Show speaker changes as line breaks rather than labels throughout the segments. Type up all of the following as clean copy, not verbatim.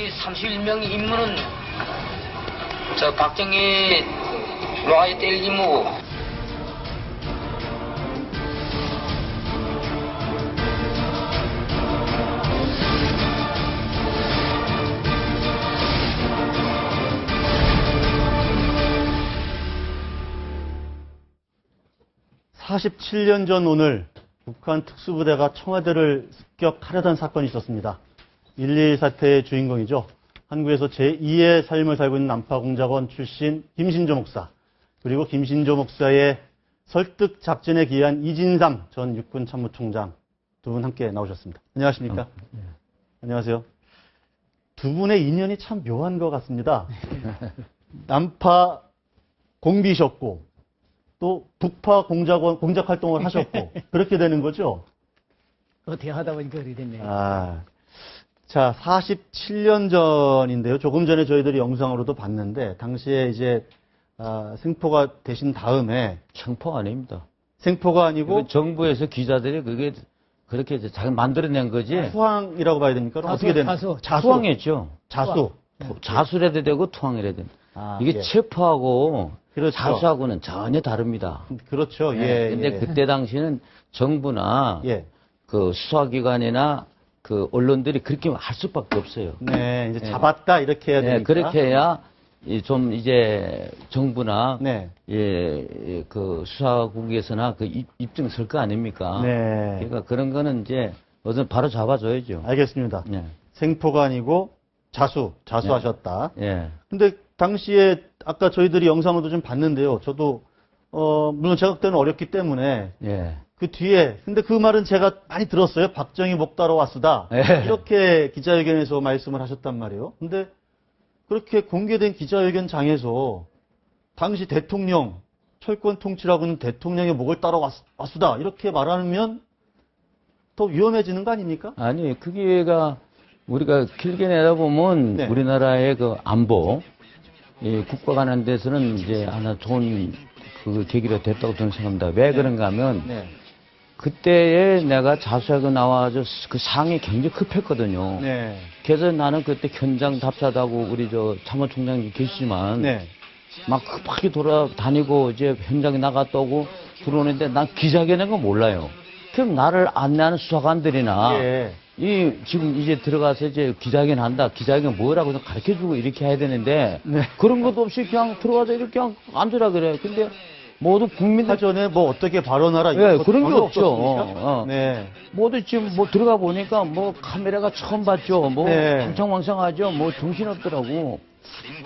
이 31명 임무는 저 박정희 놔야 될 임무.
(47년) 전 오늘 북한 특수부대가 청와대를 습격하려던 사건이 있었습니다. 1.1 사태의 주인공이죠. 한국에서 제2의 삶을 살고 있는 난파공작원 출신 김신조 목사, 그리고 김신조 목사의 설득 작전에 기여한 이진삼 전 육군 참모총장 두 분 함께 나오셨습니다. 안녕하십니까?
네.
안녕하세요. 두 분의 인연이 참 묘한 것 같습니다. 난파 공비셨고 또 북파 공작 활동을 하셨고 그렇게 되는 거죠?
어떻게 하다 보니까 그렇게 됐네요.
자, 47년 전인데요. 조금 전에 저희들이 영상으로도 봤는데 당시에 이제 생포가 되신 다음에
생포가 아닙니다.
생포가 아니고
정부에서 기자들이 그게 그렇게 이제 잘 만들어낸 거지.
투항이라고 봐야 됩니까? 그럼 어떻게 되는?
투항했죠.
자수.
자수라도 되고 투항이라도 되고. 이게
예.
체포하고
그렇죠.
자수하고는 전혀 다릅니다.
그렇죠.
예. 근데
예.
그때 당시는 정부나
예.
그 수사기관이나 그 언론들이 그렇게 할 수밖에 없어요.
네, 이제 잡았다 이렇게 해야 되니까.
그렇게 해야 좀 이제 정부나
네.
그 수사국에서나 그 입증 설 거 아닙니까?
네.
그러니까 그런 거는 이제 어떤 바로 잡아줘야죠.
알겠습니다.
예.
생포가 아니고 자수하셨다.
예.
근데 당시에 아까 저희들이 영상으로도 좀 봤는데요. 저도 물론 제가 그때는 어렸기 때문에
예.
그 뒤에 근데 그 말은 제가 많이 들었어요. 박정희 목 따러 왔으다.
예.
이렇게 기자회견에서 말씀을 하셨단 말이에요. 근데 그렇게 공개된 기자회견장에서 당시 대통령 철권 통치라고는 대통령의 목을 따러 왔으다 이렇게 말하면 더 위험해지는 거 아닙니까?
아니 그게가 우리가 길게 내다보면
네.
우리나라의 그 안보 국가 관한 데서는 이제 하나 좋은 그 계기가 됐다고 저는 생각합니다. 왜 그런가 하면
네.
그때에 내가 자수하고 나와서 그 상이 굉장히 급했거든요.
네.
그래서 나는 그때 현장 답사하고 우리 저 참모총장이 계시지만
네.
막 급하게 돌아다니고 이제 현장에 나갔다 오고 들어오는데 난 기자회견인 거 몰라요. 그럼 나를 안내하는 수사관들이나
예.
지금 이제 들어가서 이제 기자회견 한다. 기자회견 뭐라고 가르쳐 주고 이렇게 해야 되는데
네.
그런 것도 없이 그냥 들어가서 이렇게 그냥 앉으라 그래. 근데 모두 국민들
사전에 뭐 어떻게 발언하라
예,
이런 거
그런 게
전혀
없죠.
없었습니까? 네.
모두 지금 뭐 들어가 보니까 뭐 카메라가 처음 봤죠. 뭐
네.
황창왕창하죠. 뭐 정신없더라고.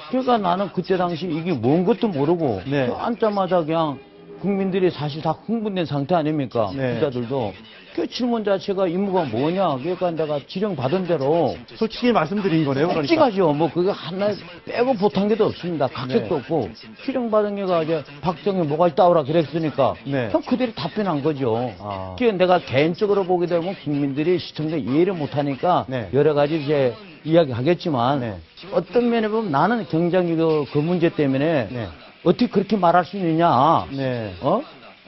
그러니까 나는 그때 당시 이게 뭔 것도 모르고
네.
앉자마자 그냥 국민들이 사실 다 흥분된 상태 아닙니까?
네.
기자들도. 그 질문 자체가 임무가 뭐냐. 그러니까 내가 지령 받은 대로
솔직히 말씀드린 거네요. 그러니까.
솔직하죠. 뭐 그거 하나 빼고 보탄 게도 없습니다. 각색도
네.
없고 지령 받은 게가 이제 박정희 뭐가 따오라 그랬으니까
네.
그냥 그대로 답변한 거죠.
아.
그게 내가 개인적으로 보게 되면 국민들이 시청자 이해를 못하니까
네.
여러 가지 이제 이야기하겠지만
네.
어떤 면에 보면 나는 굉장히 그 문제 때문에
네.
어떻게 그렇게 말할 수 있느냐.
네.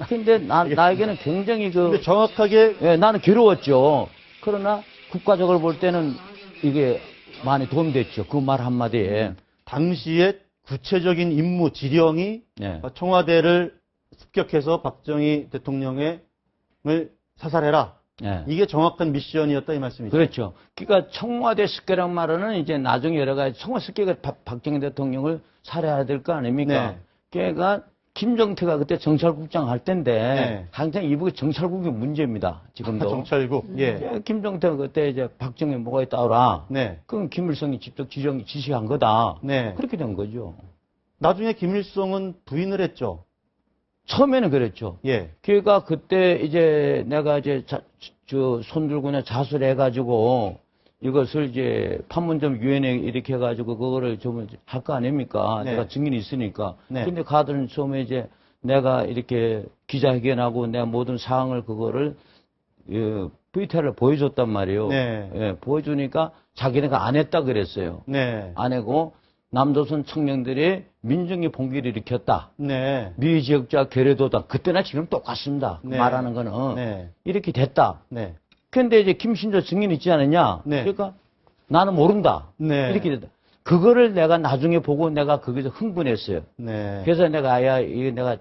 근데 나에게는 굉장히
근데 정확하게
예, 나는 괴로웠죠. 그러나 국가적으로 볼 때는 이게 많이 도움이 됐죠. 그 말 한마디에.
당시에 구체적인 임무 지령이
예.
청와대를 습격해서 박정희 대통령을 사살해라.
예.
이게 정확한 미션이었다 이 말씀이죠.
그렇죠. 그러니까 청와대 습격이란 말은 이제 나중에 여러 가지 청와대 습격을 박정희 대통령을 살해해야 될 거 아닙니까?
네.
그러니까 김정태가 그때 정찰국장 할 때인데
네.
항상 이북의 정찰국이 문제입니다. 지금도.
정찰국. 예.
김정태가 그때 이제 박정희 뭐가 있다오라.
네.
그건 김일성이 직접 지시한 거다.
네.
그렇게 된 거죠.
나중에 김일성은 부인을 했죠.
처음에는 그랬죠.
예.
그러니까 그때 이제 내가 이제 손 들고 그냥 자수를 해가지고 이것을 이제 판문점 유엔에 이렇게 해가지고 그거를 좀 할 거 아닙니까?
네.
내가 증인이 있으니까.
네.
근데 가들은 처음에 이제 내가 이렇게 기자회견하고 내가 모든 사항을 그거를 VTR을 보여줬단 말이에요.
네.
예, 보여주니까 자기네가 안 했다 그랬어요.
네.
안 하고 남조선 청년들이 민중의 봉기를 일으켰다.
네.
미지역자 괴뢰도다. 그때나 지금 똑같습니다.
네.
말하는 거는.
네.
이렇게 됐다.
네.
근데 이제 김신조 증인 있지 않느냐?
네.
그러니까 나는 모른다.
네.
이렇게 됐다. 그거를 내가 나중에 보고 내가 거기서 흥분했어요.
네.
그래서 내가, 야, 이거 내가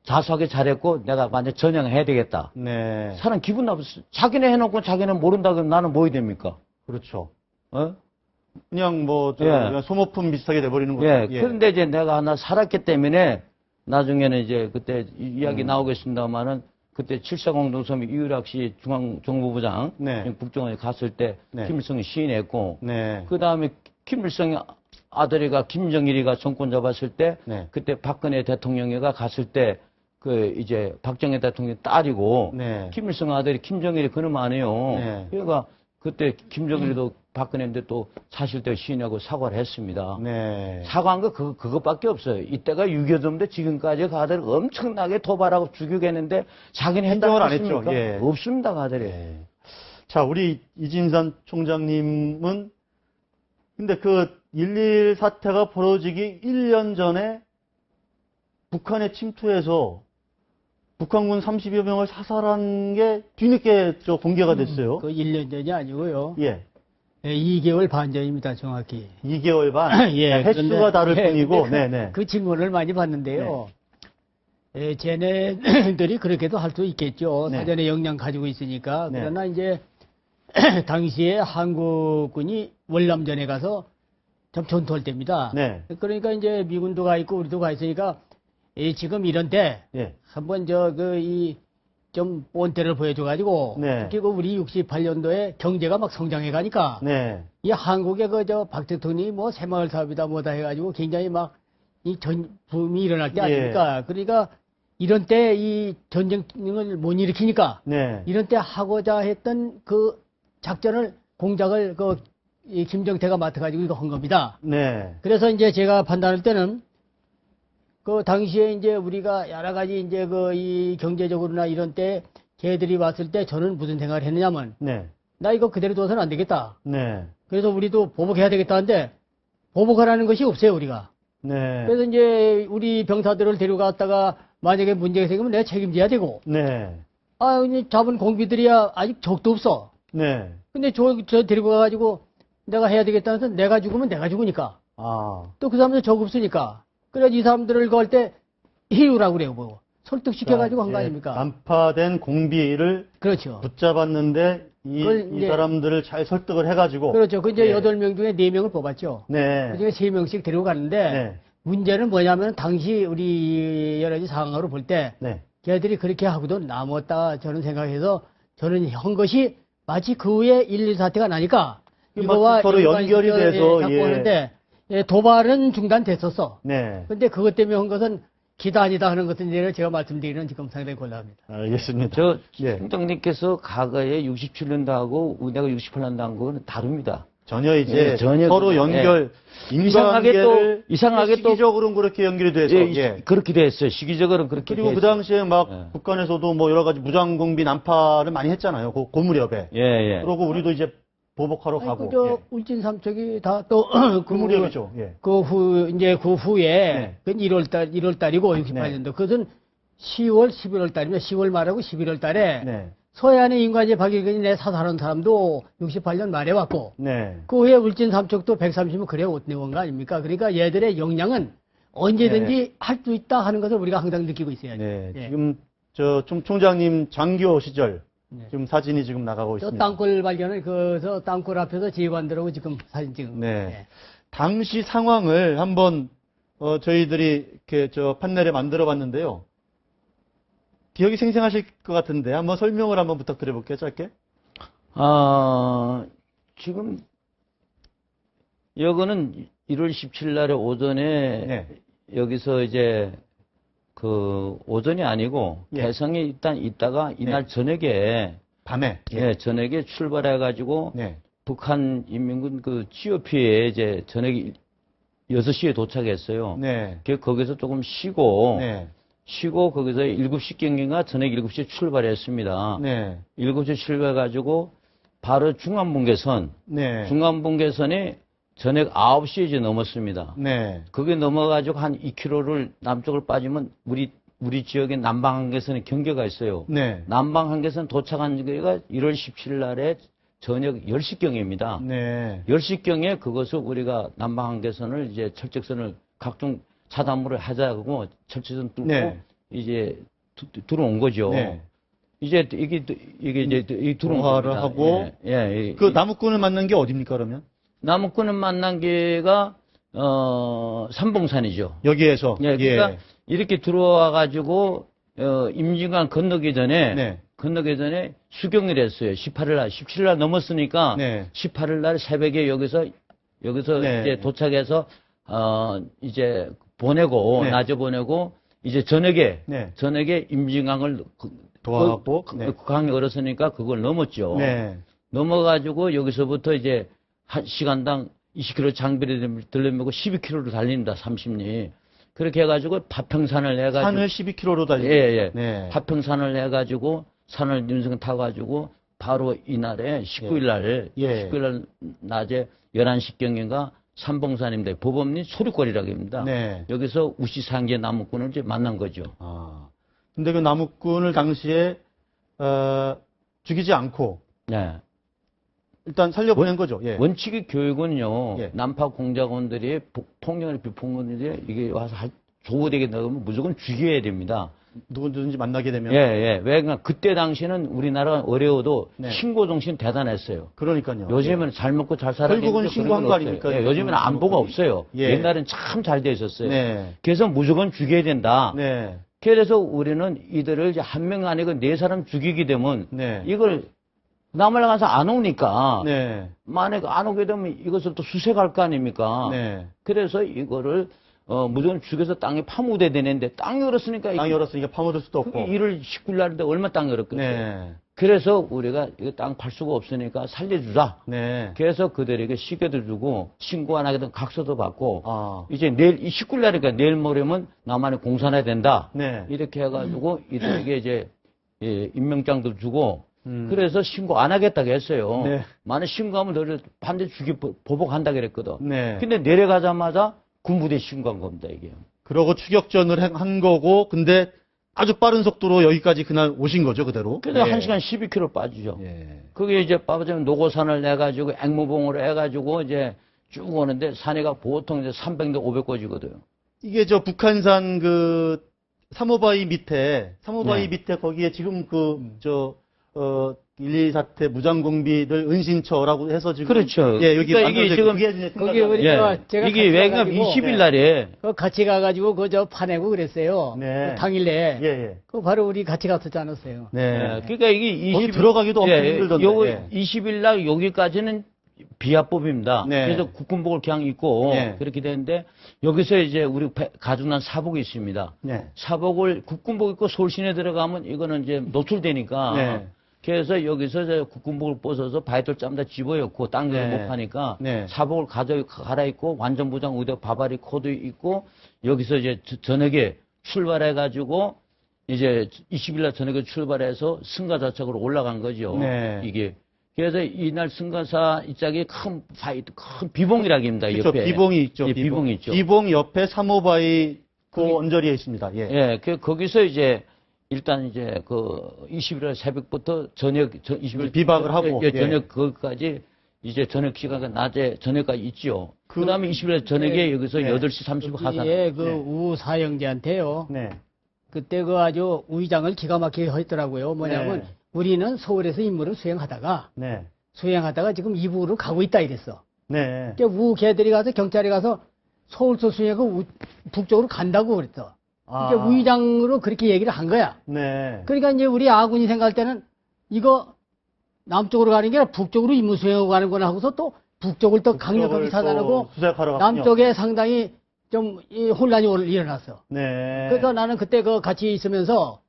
자수하게 잘했고, 내가 완전 전향해야 되겠다.
네.
사람 기분 나빴어. 자기네 해놓고 자기는 모른다 그러면 나는 뭐 해야 됩니까?
그렇죠.
어?
그냥 뭐,
예.
그냥 소모품 비슷하게 돼버리는 거죠.
예. 그런데 이제 내가 하나 살았기 때문에, 나중에는 이제 그때 이야기 나오겠습니다만은, 그때 7.4 공동선언 이유락 씨 중앙정보부장,
네.
국정원에 갔을 때,
네.
김일성이 시인했고,
네.
그 다음에 김일성의 아들이가 김정일이가 정권 잡았을 때,
네.
그때 박근혜 대통령이가 갔을 때, 그 이제 박정희 대통령 딸이고,
네.
김일성 아들이 김정일이 그놈 아니에요.
네.
그러니까 그때 김정일도 박근혜인데 또 사실대로 시인하고 사과를 했습니다.
네.
사과한 거 그것밖에 없어요. 이때가 6.25인데 지금까지 가들 엄청나게 도발하고 죽이겠는데 자기는 했다고
인정을 안
했습니까?
했죠. 예.
없습니다, 가들이.
네. 자, 우리 이진산 총장님은 근데 그 1.1 사태가 벌어지기 1년 전에 북한에 침투해서 북한군 30여 명을 사살한 게 뒤늦게 공개가 됐어요.
그 1년 전이 아니고요.
예.
2개월 반 전입니다, 정확히.
2개월 반.
예,
횟수가
그런데-
다를
예,
뿐이고,
근데
네네.
그 친구를 많이 봤는데요. 쟤네들이 그렇게도 할 수 있겠죠.
네.
사전에 역량 가지고 있으니까.
네.
그러나 이제 당시에 한국군이 월남전에 가서 좀 전투할 때입니다.
네.
그러니까 이제 미군도 가 있고 우리도 가 있으니까 지금 이런 때
예.
한번 좀 본때를 보여줘가지고
네.
특히 우리 68년도에 경제가 막 성장해 가니까
네.
이 한국의 박 대통령이 뭐 새마을 사업이다 뭐다 해가지고 굉장히 막 이 붐이 일어날 때
예.
아닙니까? 그러니까 이런 때 이 전쟁을 못 일으키니까
네.
이런 때 하고자 했던 그 작전을 공작을 이 김정태가 맡아가지고 이거 한 겁니다.
네.
그래서 이제 제가 판단할 때는 그 당시에 이제 우리가 여러 가지 이제 이 경제적으로나 이런 때 걔들이 왔을 때 저는 무슨 생각을 했느냐면
네.
나 이거 그대로 둬서는 안 되겠다.
네.
그래서 우리도 보복해야 되겠다는데 보복하라는 것이 없어요 우리가.
네.
그래서 이제 우리 병사들을 데려갔다가 만약에 문제가 생기면 내가 책임져야 되고
네.
이제 잡은 공비들이야 아직 적도 없어.
네.
근데 저 데리고 가가지고 내가 해야 되겠다면서 내가 죽으면 내가 죽으니까
아.
또 그 사람들 적 없으니까 그래서 이 사람들을 걸 때 해유라고 그래요 뭐 설득시켜가지고 한 거
예,
아닙니까?
난파된 공비를
그렇죠.
붙잡았는데
그걸
이
이제-
사람들을 잘 설득을 해가지고.
그렇죠. 그 이제
예.
8명 중에 4명을 뽑았죠.
네.
그 중에 3명씩 데리고 갔는데
네.
문제는 뭐냐면 당시 우리 여러 가지 상황으로 볼 때
네.
걔들이 그렇게 하고도 남았다 저는 생각해서 저는 한 것이 마치 그 후에 1.1 사태가 나니까 이거와
서로 연결이 돼서,
자꾸
예.
하는데 도발은 중단됐었어.
네.
근데 그것 때문에 한 것은 기다 아니다 하는 것은 이제 제가 말씀드리는 지금 상당히 곤란합니다.
알겠습니다.
저,
예.
총장님께서 과거에 67년도하고 내가 68년도 한 거는 다릅니다.
전혀 이제
예, 전혀
서로
그-
연결,
이상하게
인간관계를
또- 이상하게 또-
시기적으로는 그렇게 연결이 돼서.
예,
예.
그렇게 됐어요. 시기적으로는 그렇게
그리고 그
됐어요.
당시에 막
예.
북한에서도 뭐 여러 가지 무장공비 난파를 많이 했잖아요. 그 무렵에.
예, 예.
그러고 우리도 이제 보복하러 가고.
저 울진 삼척이 다 또
그 무렵이죠. 예.
이제 그 후에
네.
그 1월 달이고 68년도 그것은 10월 11월 달이면 10월 말하고 11월 달에
네.
서해안의 인과제 박일근이 내 사살한 사람도 68년 말에 왔고
네.
그 후에 울진 삼척도 130은 그래 온 거 아닙니까? 그러니까 얘들의 역량은 언제든지 할 수 있다 하는 것을 우리가 항상 느끼고 있어야죠.
네.
예.
지금 총장님 장교 시절
네.
지금 사진이 지금 나가고
저
있습니다.
땅굴 발견을 그래서 땅굴 앞에서 지휘관들하고 지금 사진 찍은
네.
거예요. 예.
당시 상황을 한번 저희들이 이렇게 판넬에 만들어 봤는데요. 기억이 생생하실 것 같은데 한번 설명을 한번 부탁드려 볼게요. 짧게.
지금 여기는 1월 17일 날에 오전에
네.
여기서 이제 그 오전이 아니고
예.
개성에 일단 있다가 이날
네.
저녁에
밤에.
예, 저녁에 출발해 가지고
네.
북한 인민군 그 GOP에 이제 저녁 6시에 도착했어요.
네.
거기서 조금 쉬고
네.
거기서 7시경인가 저녁 7시에 출발했습니다.
네.
7시에 출발해가지고 바로 중간분계선,
네.
중간분계선이 저녁 9시에 이제 넘었습니다.
네.
그게 넘어가지고 한 2km를 남쪽을 빠지면 우리 지역의 남방 한계선에 경계가 있어요.
네.
남방 한계선 도착한 지가 1월 17일 날에 저녁 10시경입니다.
네.
10시경에 그것을 우리가 남방한계선을 이제 철책선을 각종 차단물을 하자고 철책선 뚫고
네.
이제 들어온 거죠.
네.
이제 이게 이제 이 들어온
통화를
겁니다.
하고
예.
그 나무꾼을 만난 게 어딥니까 그러면?
나무꾼을 만난 게가 삼봉산이죠.
여기에서.
예, 그러니까 이렇게 들어와 가지고 임진강 건너기 전에
네.
수경을 했어요. 18일 날, 17일 날 넘었으니까
네.
18일 날 새벽에 여기서
네.
이제 도착해서 이제 보내고
네.
낮에 보내고 이제 저녁에
네.
임진강을
도하고 네.
강이 얼었으니까 그걸 넘었죠.
네.
넘어가지고 여기서부터 이제 한 시간당 20km 장비를 들려매고 12km로 달립니다. 30리. 그렇게 해가지고 파평산을 해가지고
산을 12km로 달리고.
예.
네.
파평산을 해가지고 산을 윤성 타가지고 바로 이날에 19일 날
예.
19일 날 낮에 11시경인가 삼봉산입니다. 보범리 소리거리라고 합니다.
네.
여기서 우시상계 나무꾼을 이제 만난 거죠.
아. 근데 그 나무꾼을 당시에 죽이지 않고
네.
일단 살려보낸 거죠. 예.
원칙의 교육은요,
예.
난파 공작원들이 폭력을 비폭력들이 이게 와서 조우되게 나오면 무조건 죽여야 됩니다.
누구든지 만나게 되면.
예. 왜, 그때 당시는 우리나라가 어려워도
네.
신고 정신 대단했어요.
그러니까요.
요즘에는 잘 먹고 잘 살아야
결국은
되는데
신고한
그런
거
건
아닙니까?
없어요. 예, 요즘에는 안보가 없어요.
예.
옛날엔 참 잘 돼 있었어요.
네.
그래서 무조건 죽여야 된다.
네.
그래서 우리는 이들을 이제 한 명 아니고 네 사람 죽이게 되면
네.
이걸 남을 가서 안 오니까
네.
만약 안 오게 되면 이것을 또 수색할 거 아닙니까?
네.
그래서 이거를 무조건 죽여서 땅에 파묻어야 되는데 땅이 얼었으니까
땅이 얼었으니까 파묻을 수도 없고.
그게 1월 19일 날인데 얼마 땅이 얼었겠어요.
네.
그래서 우리가 이거 땅 팔 수가 없으니까 살려주자.
네.
그래서 그들에게 시계도 주고 신고 안 하게 되면 각서도 받고
아.
이제 내일 19일 날이니까 내일 모레면 나만의 공산해야 된다.
네.
이렇게 해가지고 이들에게 이제 임명장도 주고
음.
그래서 신고 안 하겠다고 했어요.
네.
만약 신고하면 너를 반드시 보복한다 그랬거든.
네.
근데 내려가자마자 군부대 신고한 겁니다, 이게.
그러고 추격전을 한 거고, 근데 아주 빠른 속도로 여기까지 그날 오신 거죠, 그대로?
그래서
예.
1시간 12km 빠지죠.
예.
그게 이제 빠지면 노고산을 해가지고 앵무봉으로 해가지고 이제 쭉 오는데 산이가 보통 이제 300대 500고지거든요.
이게 저 북한산 그 사모바위 밑에
네.
밑에 거기에 지금 1.2 사태 무장공비들 은신처라고 해서 지금
그렇죠.
예, 여기
그러니까 이게 지금
거기 우리 제가
이게 왜 그러면
가가지고
20일 날에
같이 가가지고 저 파내고 그랬어요.
네.
그 당일에.
예, 예.
그 바로 우리 같이 갔었지 않았어요.
네.
그러니까 이게
거기 들어가기도 엄청 힘들던데.
요
예.
20일 날 여기까지는 비합법입니다.
네.
그래서 국군복을 그냥 입고
네.
그렇게 되는데 여기서 이제 우리 가중난 사복이 있습니다.
네.
사복을 국군복 입고 서울시내 들어가면 이거는 이제 노출되니까
네.
그래서 여기서 이제 국군복을 벗어서 바이돌 짬다 집어였고 땅을
네.
못 파니까
네.
사복을 갈아입고 완전 부장 의대 바바리 코드 입고 여기서 이제 저녁에 출발해가지고 이제 20일 날 저녁에 출발해서 승가자척으로 올라간 거죠.
네.
이게 그래서 이날 승가사 이짝에 큰 비봉이라기입니다.
그렇죠.
옆에
비봉이 있죠.
예, 비봉이 있죠.
비봉 옆에 사모바위 그 언저리에 있습니다. 예.
예, 거기서 이제 일단 이제 20일 새벽부터 20일
비박을 하고,
예, 저녁
예.
거기까지 이제 저녁 시간 낮에 저녁까지 있죠. 그다음에 20일 저녁에 여기서
네.
8시 30분 하산.
예,
네.
우사형제한테요.
네.
그때 아주 우의장을 기가 막히게 했더라고요. 뭐냐면
네.
우리는 서울에서 임무를 수행하다가
네.
지금 이북으로 가고 있다 이랬어.
네.
그러니까 우 걔들이 가서 경찰이 가서 서울서 수행하고 북쪽으로 간다고 그랬어. 그러니까 우의장으로 그렇게 얘기를 한 거야.
네.
그러니까 이제 우리 아군이 생각할 때는 이거 남쪽으로 가는 게 아니라 북쪽으로 임무 수행하고 가는구나 하고서 또 북쪽을 또 강력하게 차단하고
수색하러 갔군요.
남쪽에 상당히 좀 이 혼란이 일어났어.
네.
그래서 나는 그때 같이 있으면서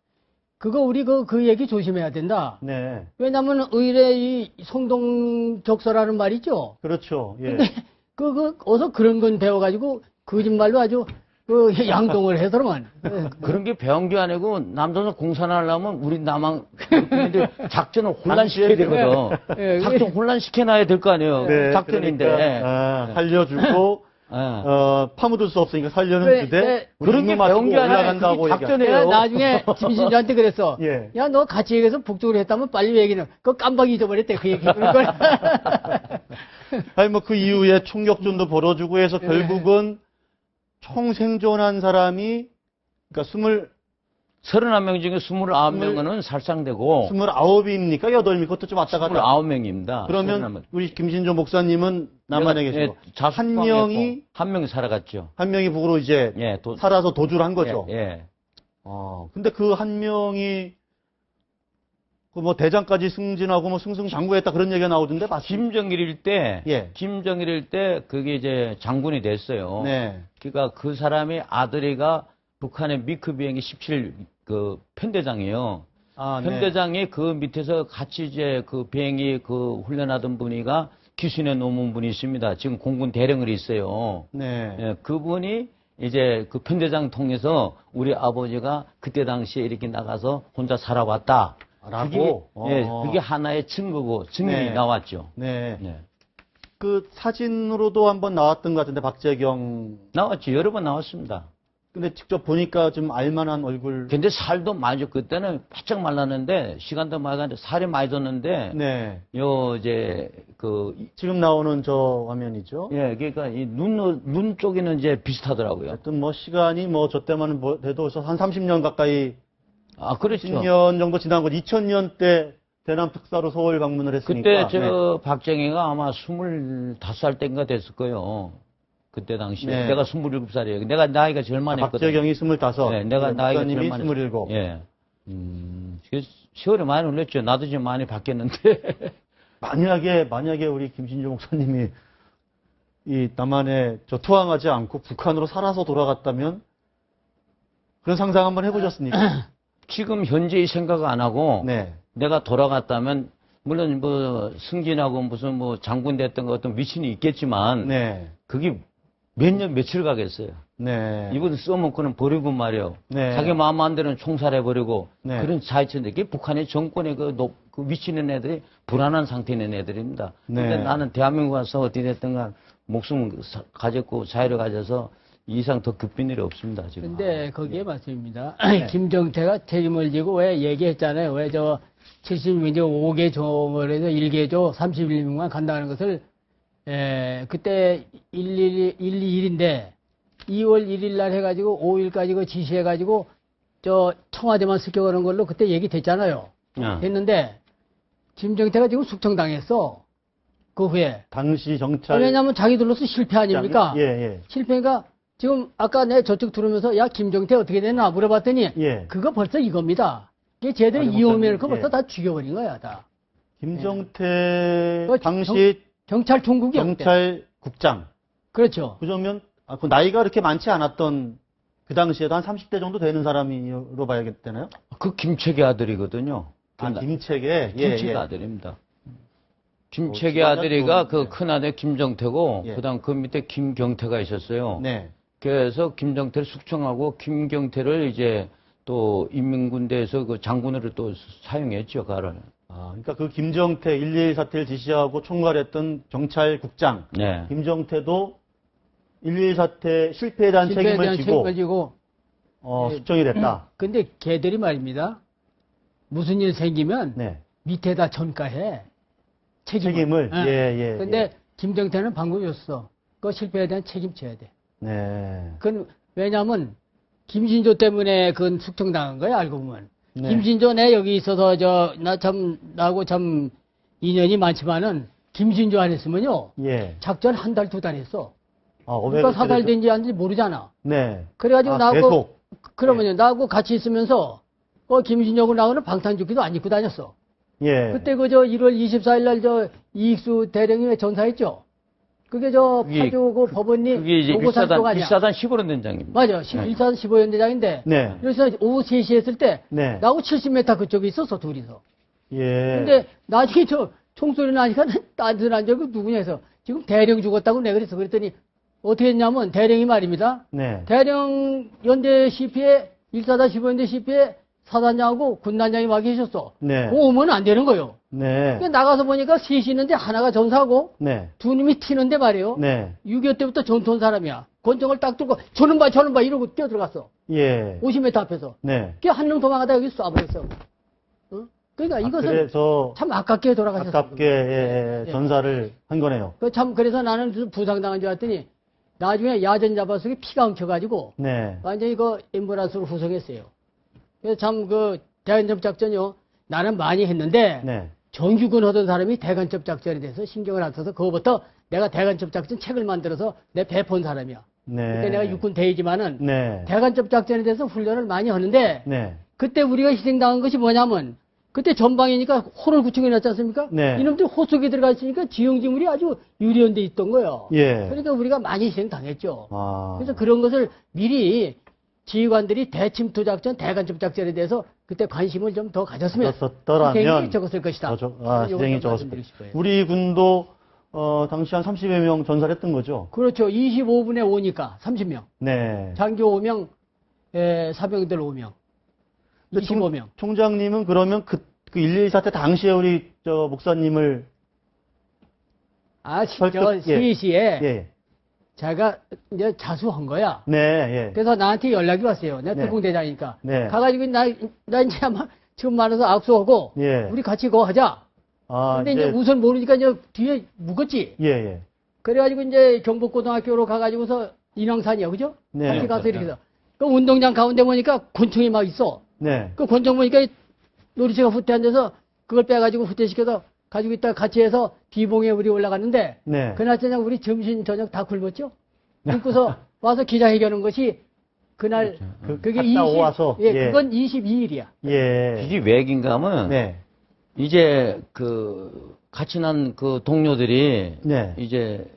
우리 그 얘기 조심해야 된다.
네.
왜냐면 의뢰 이 성동적서라는 말 있죠.
그렇죠. 예.
근데 어서 그런 건 배워가지고 거짓말로 아주 양동을 해서만.
그런 게 배운 게 아니고 남조선 공산하려면 우리 남한 작전을 혼란시켜야 되거든.
예,
작전 혼란시켜놔야 될 거 아니에요.
네,
작전인데.
그러니까, 살려주고 파묻을 수 없으니까 살려는
그래,
주되 우리
그런 게
임무 맞추고
배운 게 아니라
올라간다고
그게
얘기하죠.
작전이에요.
내가 나중에 김신주한테 그랬어.
예.
야, 너 같이 얘기해서 북쪽으로 했다면 빨리 얘기는. 그거 깜빡 잊어버렸대, 그 얘기. 그걸.
아니 뭐 그 이후에 총격전도 벌어지고 해서 결국은 총 생존한 사람이 그러니까
31명 중에 29명은 살상되고
29입니까? 8입니까? 그것도 좀 왔다 갔다.
29명입니다.
그러면 우리 김신조 목사님은 남한에 계시고 한 명이
한 명이 살아갔죠.
한 명이 북으로 이제
예,
살아서 도주를 한 거죠.
예.
근데 그 한 명이 그 뭐 대장까지 승진하고 뭐 승승장구했다 그런 얘기가 나오던데 맞습니까?
김정일일 때 그게 이제 장군이 됐어요.
네.
그러니까 그 사람이 아들이가 북한의 미크 비행기 17 그 편대장이에요.
네.
편대장이 그 밑에서 같이 이제 그 비행기 그 훈련하던 분이가 기순에 놓은 분이 있습니다. 지금 공군 대령을 있어요.
네.
예, 그분이 이제 그 편대장 통해서 우리 아버지가 그때 당시에 이렇게 나가서 혼자 살아왔다.
라고?
그게 하나의 증거고 증인이
네.
나왔죠.
네.
네.
그 사진으로도 한번 나왔던 것 같은데 박재경.
나왔죠. 여러 번 나왔습니다.
근데 직접 보니까 좀 알만한 얼굴.
근데 살도 많이 줬 그때는 바짝 말랐는데 시간도 많이 갔는데 살이 많이 줬는데
네.
이제 그
지금 나오는 저 화면이죠.
예, 그러니까 이 눈 쪽에는 이제 비슷하더라고요.
하여튼 뭐 시간이 뭐 저 때만은 뭐 돼도 한 30년 가까이
아, 그렇죠.
10년 정도 지난 거 2000년 때 대남 특사로 서울 방문을 했으니까.
그때 저 박정희가 아마 25살 때인가 됐을 거예요. 그때 당시에.
네.
내가 27살이에요. 내가 나이가 제일 많이 했거든.
박재경이 25.
네, 내가 나이가 제일
목사님이
많이
27.
예. 세월이 많이 흘렀죠. 나도 지금 많이 바뀌었는데.
만약에 우리 김신조 목사님이 이 남한에 저 투항하지 않고 북한으로 살아서 돌아갔다면 그런 상상 한번 해보셨습니까?
지금 현재의 생각 안 하고
네.
내가 돌아갔다면 물론 뭐 승진하고 무슨 뭐 장군 됐던 것 어떤 위치는 있겠지만
네.
그게 몇 년 며칠 가겠어요.
네.
이분 써먹고는 버리고 말이요.
네.
자기 마음 안 되는 총살해버리고
네.
그런 사이처인데 그게 북한의 정권의 그 위치 있는 애들이 불안한 상태 있는 애들입니다. 근데
네.
나는 대한민국 와서 어디 됐든 간 목숨 가졌고 자유를 가져서 이 이상 더 급한 일이 없습니다, 지금.
근데 거기에 맞습니다.
네.
김정태가 책임을 지고 왜 얘기했잖아요. 왜 저 70명 5개 조를 해서 1개조 31명만 간다는 것을 그때 121인데 2월 1일 날 해가지고 5일까지 그 지시해가지고 저 청와대만 습격하는 걸로 그때 얘기 됐잖아요. 됐는데 김정태가 지금 숙청당했어. 그 후에.
당시 정찰.
왜냐하면 자기들로서 실패 아닙니까?
예.
실패가 지금 아까 내 저쪽 들으면서 야 김정태 어떻게 됐나 물어봤더니
예.
그거 벌써 이겁니다. 이게 쟤들이 이오면 그거 벌써
예.
다 죽여버린 거야 다.
김정태
그
당시
경찰총국이
경찰국장.
그렇죠.
그러면 그 나이가 그렇게 많지 않았던 그 당시에도 한 30대 정도 되는 사람으로 봐야겠다나요?
그 김책의 아들이거든요.
김책의
김책의 아들입니다. 김책의
뭐,
아들이가
또,
그 큰아들 김정태고
예.
그다음 그 밑에 김경태가 있었어요.
네.
그래서 김정태를 숙청하고 김경태를 이제 또 인민군대에서 그 장군으로 또 사용했죠, 가를.
그러니까 그 김정태 1.1 사태를 지시하고 총괄했던 경찰국장
네.
김정태도 1.1 사태 실패에 대한 책임을 지고 숙청이 됐다.
근데 걔들이 말입니다. 무슨 일 생기면
네.
밑에다 전가해.
책임을. 예.
근데 김정태는 방법이었어. 그 실패에 대한 책임져야 돼.
네.
그건 왜냐하면 김신조 때문에 그건 숙청당한 거야 알고 보면.
네.
김신조 내 여기 있어서 나하고 참 인연이 많지만은 김신조 안 했으면요
예.
작전 한 달, 2달 했어.
왜
그러니까
그렇게
4달 된지 안 된지 모르잖아.
네.
그래가지고 나하고
계속.
그러면요 나하고 같이 있으면서 김신조하고 나하고는 방탄조끼도 안 입고 다녔어.
예.
그때 그저 1월 24일 날 저 이익수 대령이 왜 전사했죠? 그게 저 파주 그 법원이
그게 이제
보고사적 아니야.
일사단 15연대장입니다.
맞아. 1사 15연대장인데.
네.
그래서 오후 3시에 했을 때
네.
나하고 70m 그쪽에 있었어 둘이서.
예.
근데 나중에 저 총소리 나니까 딴들 앉아고 누구냐 해서 지금 대령 죽었다고 내가 그랬어. 그랬더니 어떻게 했냐면 대령이 말입니다.
네.
대령 연대 CP에 1사단 15연대 CP에 사단장하고 군단장이 와 계셨어.
네.
그거 오면 안 되는 거요.
네.
그러니까 나가서 보니까 셋이 있는데 하나가 전사고
네.
두 놈이 튀는데 말이에요.
네.
6.25 때부터 전투한 사람이야. 권총을 딱 들고 저는 봐 이러고 뛰어들어갔어.
예.
50m 앞에서.
네.
그 한 놈 도망가다 여기 쏴버렸어. 어? 그러니까 이것은
그래서
참 아깝게 돌아가셨어.
아깝게 예, 전사를 한 거네요.
그래서 나는 무슨 부상당한 줄 알았더니 나중에 야전 잡아서 피가 엉켜가지고
네.
완전히 그 엠브란스로 후송했어요. 그래서 참 그 대간첩 작전이요. 나는 많이 했는데
네.
정규군 하던 사람이 대간첩 작전에 대해서 신경을 안 써서 그거부터 내가 대간첩 작전 책을 만들어서 내 배포한 사람이야.
네.
그때 내가 육군 대위지만은
네.
대간첩 작전에 대해서 훈련을 많이 하는데
네.
그때 우리가 희생당한 것이 뭐냐면 그때 전방이니까 호를 구축해 놨지 않습니까?
네.
이놈들이 호 속에 들어가 있으니까 지형지물이 아주 유리한 데 있던 거예요.
예.
그러니까 우리가 많이 희생당했죠.
아.
그래서 그런 것을 미리 지휘관들이 대침투 작전, 대간첩 작전에 대해서 그때 관심을 좀 더 가졌으면
가졌더라면
희생이 적었을 것이다.
희생이 적었을
말씀드리고 싶어요.
우리 군도 당시 한 30여 명 전사를 했던 거죠.
그렇죠. 25분에 오니까 30명.
네.
장교 5명, 사병들 5명. 25명.
총장님은 그러면 그 1.12 사태 당시에 우리 목사님을
저
설득, 예.
3시에
예.
제가 이제 자수한 거야.
네, 예.
그래서 나한테 연락이 왔어요. 내가
네.
특공대장이니까.
네.
가가지고 나 이제 아마 지금 말해서 악수하고
예.
우리 같이 그거 하자.
아,
근데 이제 우선 모르니까 이제 뒤에 묵었지.
예, 예.
그래가지고 이제 경북고등학교로 가가지고서 인왕산이야, 그죠?
네.
같이 가서 이렇게 해서. 그 운동장 가운데 보니까 곤충이 막 있어.
네.
그 곤충 보니까 놀이치가 후퇴 앉아서 그걸 빼가지고 후퇴시켜서 가지고 있다가 같이 해서 비봉에 우리 올라갔는데
네.
그날 저녁 우리 점심 저녁 다 굶었죠. 굶고서 와서 기자회견한 것이 그날 그게
갔다 와서,
예,
예.
그건 22일이야.
예.
이게 왜 긴가면
네.
이제 그 같이 난 그 동료들이
네.
이제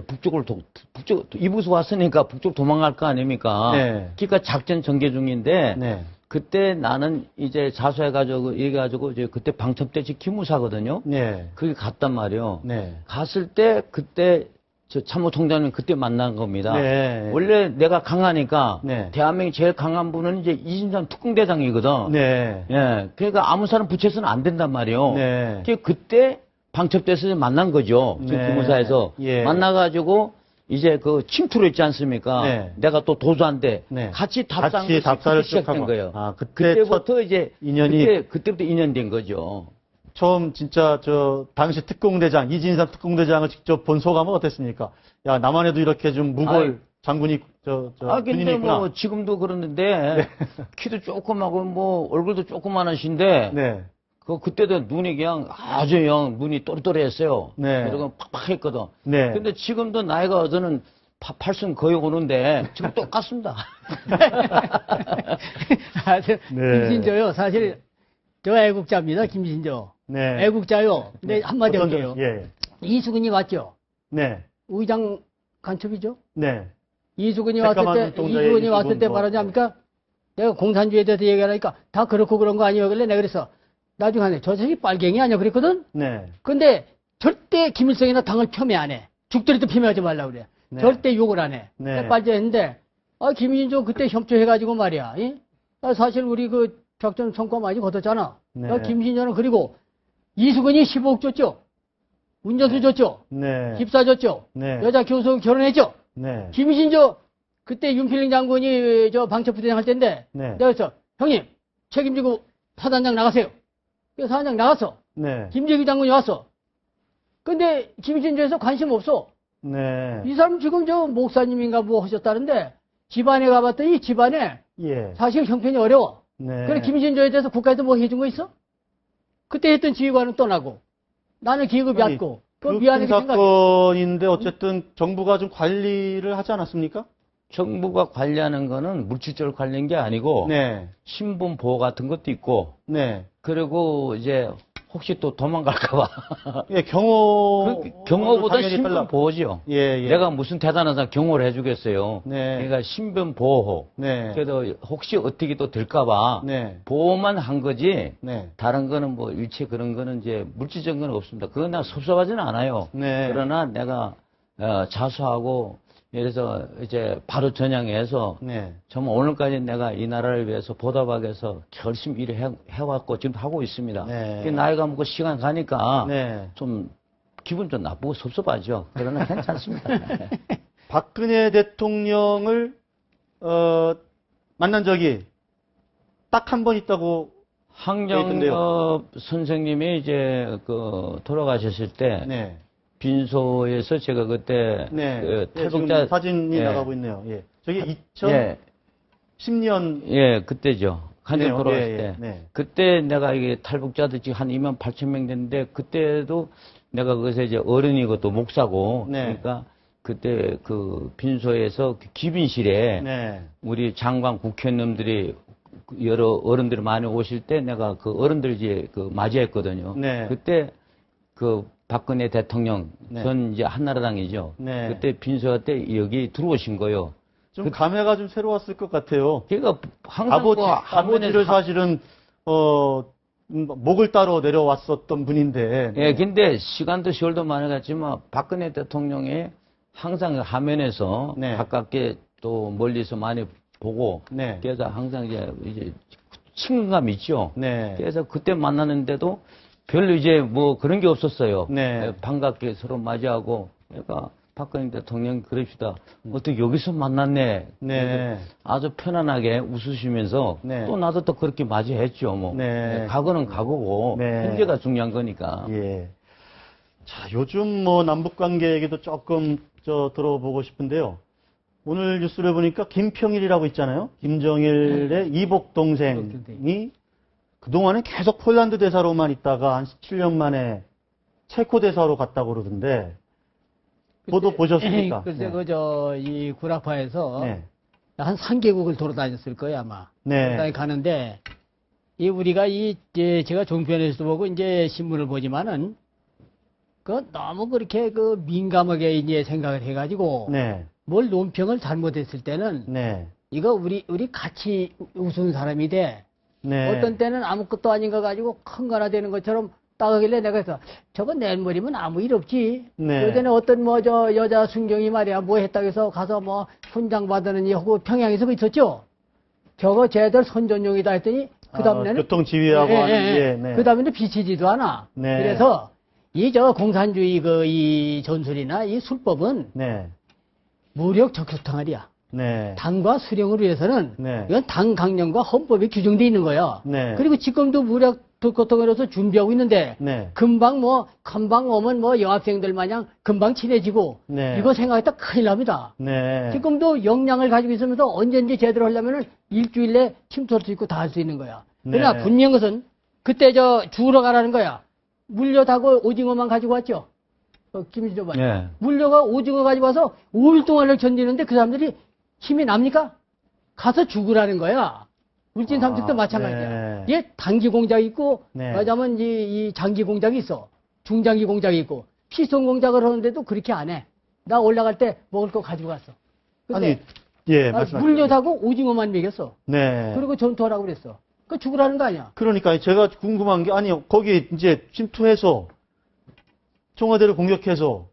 북쪽 이부수 왔으니까 북쪽 도망갈 거 아닙니까?
네.
그러니까 작전 전개 중인데
네.
그때 나는 이제 자수해가지고 이래가지고 이제 그때 방첩대지 기무사거든요.
네.
거기 갔단 말이요.
네.
갔을 때 그때 저 참모총장님 그때 만난 겁니다.
네.
원래 내가 강하니까
네.
대한민국 제일 강한 분은 이제 이진삼 특공대장이거든.
네.
예, 그러니까 아무 사람 붙여서는 안 된단 말이에요.
네.
그때 방첩대에서 만난 거죠. 지금
네.
기무사에서
예.
만나가지고 이제 그 침투로 있지 않습니까?
네.
내가 또 도주한데
네.
같이
같이
답사를
답사를 쭉
시작된
하고.
거예요.
아, 그때
그때부터 이제
인연이
그때부터 인연된 거죠.
처음 진짜 당시 특공대장 이진삼 특공대장을 직접 본 소감은 어땠습니까? 야, 나만 해도 이렇게 좀 무골 장군이
근데
군인이 있구나.
뭐 지금도 그러는데 키도 조그마고 뭐 얼굴도 조그만하신데
네.
그때도 눈이 그냥 아주 그냥 눈이 또리또리했어요.
네.
그리고 팍팍했거든.
네.
근데 지금도 나이가 저는 8순 거의 오는데 지금 똑같습니다.
네.
김신조요. 사실 저 애국자입니다. 김신조.
네.
애국자요. 근데 한마디
어떤
할게요.
점- 예.
이수근이 왔죠.
네.
의장 간첩이죠.
네.
이수근이
새까만
왔을 때,
눈동자의
이수근이 왔을
이수근
때
뭐.
말하자니까 내가 공산주의에 대해서 얘기하니까 다 그렇고 그런 거 아니에요. 그래 내가 그랬어. 나중에 하네. 저 새끼 빨갱이 아니야. 그랬거든?
네.
근데 절대 김일성이나 당을 폄훼 안 해. 죽더라도 폄훼하지 말라고 그래.
네.
절대 욕을 안 해.
네.
빨리 했는데, 김인조 그때 협조해가지고 말이야. 사실 우리 그 작전 성과 많이 거뒀잖아.
네.
김신조는 그리고 이수근이 15억 줬죠. 운전수 줬죠.
네.
집사 줬죠.
네.
여자 교수 결혼했죠.
네.
김신조 그때 윤필링 장군이 저 방첩부대장 할 때인데
네.
내가 그래서 형님 책임지고 사단장 나가세요. 그래서 사단장 나갔어.
네.
김재규 장군이 왔어. 근데 김신조에서 관심 없어.
네.
이 사람 지금 저 목사님인가 뭐 하셨다는데 집안에 가봤더니 집안에
예.
사실 형편이 어려워.
네.
그래 김신조에 대해서 국가에서 뭐 해준 거 있어? 그때 했던 지휘관은 떠나고 나는 기급이
아니,
얕고 그
큰
미안하게 생각해.
사건인데 어쨌든 정부가 좀 관리를 하지 않았습니까?
정부가 관리하는 거는 물질적으로 관리한 게 아니고
네.
신분 보호 같은 것도 있고
네.
그리고 이제 혹시 또 도망갈까봐
예, 경호.
경호보다
당연히
신분
달라.
보호죠.
예, 예.
내가 무슨 대단한 사람 경호를 해주겠어요.
네.
그러니까 신변 보호.
네.
그래도 혹시 어떻게 또 될까봐
네.
보호만 한 거지.
네.
다른 거는 뭐 일체 그런 거는 이제 물질적인 건 없습니다. 그건 나 섭섭하지는 않아요.
네.
그러나 내가 자수하고 그래서 이제 바로 전향해서
네.
정말 오늘까지 내가 이 나라를 위해서 보답하기 위해서 열심히 일을 해왔고 지금 하고 있습니다.
네.
나이가 먹고 시간 가니까
네.
좀 기분 좀 나쁘고 섭섭하죠. 그러나 괜찮습니다.
박근혜 대통령을 만난 적이 딱 한 번 있다고
황정엽 선생님이 이제 그 돌아가셨을 때
네.
빈소에서 제가 그때
네.
그
예, 지금
탈북자
사진이
예.
나가고 있네요. 예. 저게
예,
2010년
예, 그때죠. 한정 돌아갔을
예,
때.
예, 네.
그때 내가 이게 탈북자들 지금 한 2만 8천 명 됐는데 그때도 내가 거기서 이제 어른이고 또 목사고
네.
그러니까 그때 그 빈소에서 그 기빈실에
네.
우리 장관 국회의원님들이 여러 어른들이 많이 오실 때 내가 그 어른들 이제 그 맞이했거든요.
네.
그때 그 박근혜 대통령
네.
전 이제 한나라당이죠.
네.
그때 빈소 때 여기 들어오신 거예요.
좀 감회가 좀 새로웠을 것 같아요.
그러니까 항상
아버지를 사실은 목을 따러 내려왔었던 분인데.
예, 근데 시간도 세월도 많이 갔지만 박근혜 대통령이 항상 화면에서
네.
가깝게 또 멀리서 많이 보고
네.
그래서 항상 이제 친근감 있죠.
네.
그래서 그때 만났는데도 별로 이제 뭐 그런 게 없었어요.
네.
예, 반갑게 서로 맞이하고 그러니까 박근혜 대통령 그럽시다. 어떻게 여기서 만났네.
네.
아주 편안하게 웃으시면서
네.
또 나도 또 그렇게 맞이했죠. 뭐
네.
예, 과거는 과거고
네.
현재가 중요한 거니까.
예. 자, 요즘 뭐 남북 관계 얘기도 조금 들어보고 싶은데요. 오늘 뉴스를 보니까 김평일이라고 있잖아요. 김정일의 이복 동생이 그동안에 계속 폴란드 대사로만 있다가 한 17년 만에 체코 대사로 갔다고 그러던데 보도 보셨습니까?
글쎄, 이 구라파에서
네.
한 3개국을 돌아다녔을 거예요, 아마.
네.
돌아다니 가는데, 우리가 제가 종편에서도 보고 이제 신문을 보지만은, 너무 그렇게 민감하게 이제 생각을 해가지고,
네.
뭘 논평을 잘못했을 때는,
네.
이거 우리 같이 웃은 사람이 돼.
네.
어떤 때는 아무것도 아닌 거 가지고 큰 거나 되는 것처럼 따가길래 내가 해서 저거 내일 모리면 아무 일 없지.
네.
예전에 어떤 여자 순경이 말이야 뭐 했다고 해서 가서 뭐 훈장 받으느니 하고 평양에서 뭐 있었죠. 저거 쟤들 선전용이다 했더니 그 다음에는
교통지휘하고 하는 게 네.
그 다음에는 비치지도 않아.
네.
그래서 공산주의 이 전술이나 이 술법은
네.
무력 적격탕알이야.
네.
당과 수령을 위해서는
네.
이건 당 강령과 헌법에 규정되어 있는 거예요.
네.
그리고 지금도 무력 교통으로서 준비하고 있는데
네.
금방 오면 여학생들 마냥 금방 친해지고
네.
이거 생각했다 큰일 납니다.
네.
지금도 역량을 가지고 있으면서 언제든지 제대로 하려면은 일주일 내 침투할 수 있고 다 할 수 있는 거야. 그러나
네.
분명한 것은 그때 죽으러 가라는 거야. 물려다고 오징어만 가지고 왔죠. 김일조 반.
네.
물려가 오징어 가지고 와서 5일 동안을 견디는데 그 사람들이 힘이 납니까? 가서 죽으라는 거야. 울진 삼척도 마찬가지야.
네.
단기 공작이 있고,
네.
말하자면 이 장기 공작이 있어. 중장기 공작이 있고, 피송 공작을 하는데도 그렇게 안 해. 나 올라갈 때 먹을 거 가지고 갔어.
아니, 예, 말씀하세요.
물려다고 오징어만 먹였어.
네.
그리고 전투하라고 그랬어. 그 죽으라는 거 아니야.
그러니까 제가 궁금한 게, 아니, 거기 이제 침투해서 청와대를 공격해서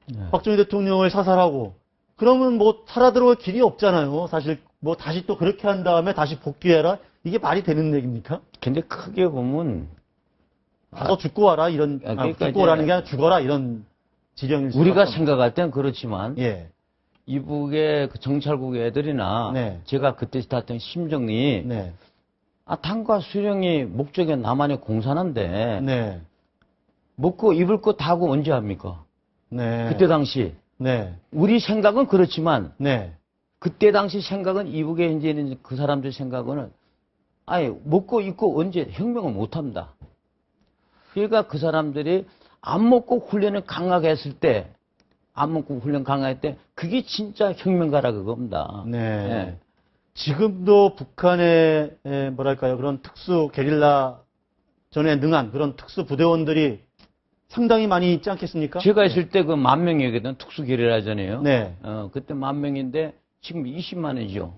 네.
박정희 대통령을 사살하고 그러면 뭐 살아 들어갈 길이 없잖아요. 사실 뭐 다시 또 그렇게 한 다음에 다시 복귀해라? 이게 말이 되는 얘기입니까?
근데 크게 보면
가서 죽고 와라 이런
그러니까
죽고 오라는 게 아니라 죽어라 이런 지령일 수
우리가 생각할 땐 그렇지만
예.
이북의 그 정찰국 애들이나
네.
제가 그때 봤던 심정이
네.
당과 수령이 목적이 남한의 공산한데
네.
먹고 입을 거 다 하고 언제 합니까?
네.
그때 당시
네.
우리 생각은 그렇지만
네.
그때 당시 생각은 이북에 현재 있는 그 사람들 생각은 먹고 입고 언제 혁명을 못 합니다. 그러니까 그 사람들이 안 먹고 훈련을 강하게 했을 때, 안 먹고 훈련 강하게 때 그게 진짜 혁명가라 그겁니다.
네.
예.
지금도 북한의 뭐랄까요 그런 특수 게릴라 전에 능한 그런 특수 부대원들이 상당히 많이 있지 않겠습니까?
제가 있을 때 그 10,000명이거든 특수 게릴라전이에요.
네.
그때 10,000명인데 지금 20만이죠.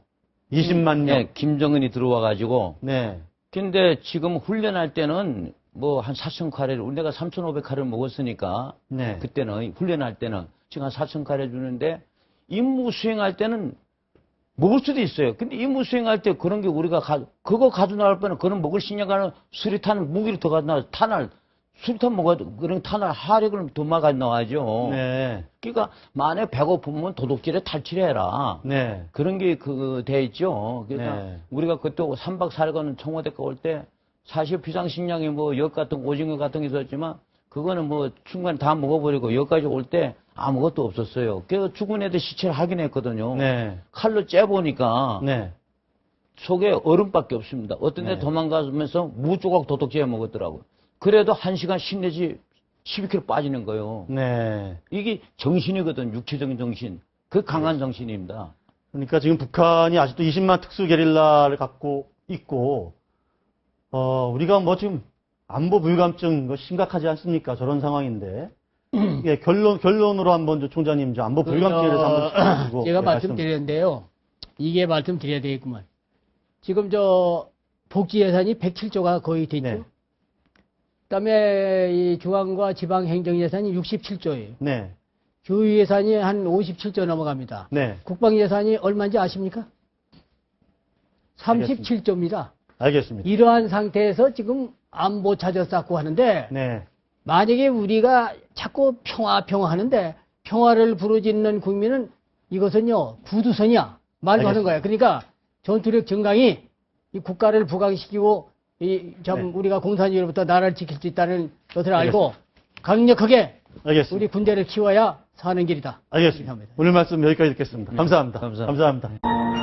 20만 명.
네, 김정은이 들어와가지고.
네.
근데 지금 훈련할 때는 뭐 한 4,000카레를, 내가 3,500카레를 먹었으니까.
네.
그때는, 훈련할 때는 지금 한 4,000카레 주는데 임무 수행할 때는 먹을 수도 있어요. 근데 임무 수행할 때 그런 게 우리가 그거 가지고 나갈 바에는 그런 먹을 식량가는 수리탄 무기를 더 가지고 나와 탄알 수리탄 먹어도 그런 탄알 하력을 더 막아 나와야죠.
네.
그러니까 만에 배고프면 도둑질에 탈출해라.
네.
그런 게 돼 있죠. 그러니까
네.
우리가 그때 3박 4일간 청와대 올 때 사실 비상식량이 뭐 역 같은 오징어 같은 게 있었지만 그거는 뭐 중간에 다 먹어버리고 여기까지 올 때 아무것도 없었어요. 그래서 죽은 애들 시체를 확인했거든요.
네.
칼로 째보니까
네.
속에 얼음밖에 없습니다. 어떤 데
네.
도망가면서 무조각 도둑질 먹었더라고요. 그래도 1시간 내지 12kg 빠지는 거예요.
네.
이게 정신이거든, 육체적인 정신. 그 강한 정신입니다.
그러니까 지금 북한이 아직도 20만 특수 게릴라를 갖고 있고, 우리가 뭐 지금 안보 불감증 이거 심각하지 않습니까? 저런 상황인데. 예, 결론으로 한번 총장님 저 안보 불감증에 대해서 한번 짚어주시고.
제가
예,
말씀드렸는데요. 이게 말씀드려야 되겠구만. 지금 저 복지 예산이 107조가 거의 됐죠.
네.
그다음에 이 중앙과 지방 행정 예산이 67조예요.
네.
교육 예산이 한 57조 넘어갑니다.
네.
국방 예산이 얼마인지 아십니까? 37조입니다.
알겠습니다.
이러한 상태에서 지금 안보 찾아 쌓고 하는데
네.
만약에 우리가 자꾸 평화 하는데 평화를 부르짖는 국민은 이것은요 구두선이야 말도 하는 거야. 그러니까 전투력 증강이 이 국가를 부강시키고 참
네.
우리가 공산주의로부터 나라를 지킬 수 있다는 것을 알고 강력하게
알겠습니다.
우리 군대를 키워야 사는 길이다.
알겠습니다. 오늘 말씀 여기까지 듣겠습니다. 감사합니다.
감사합니다.
감사합니다.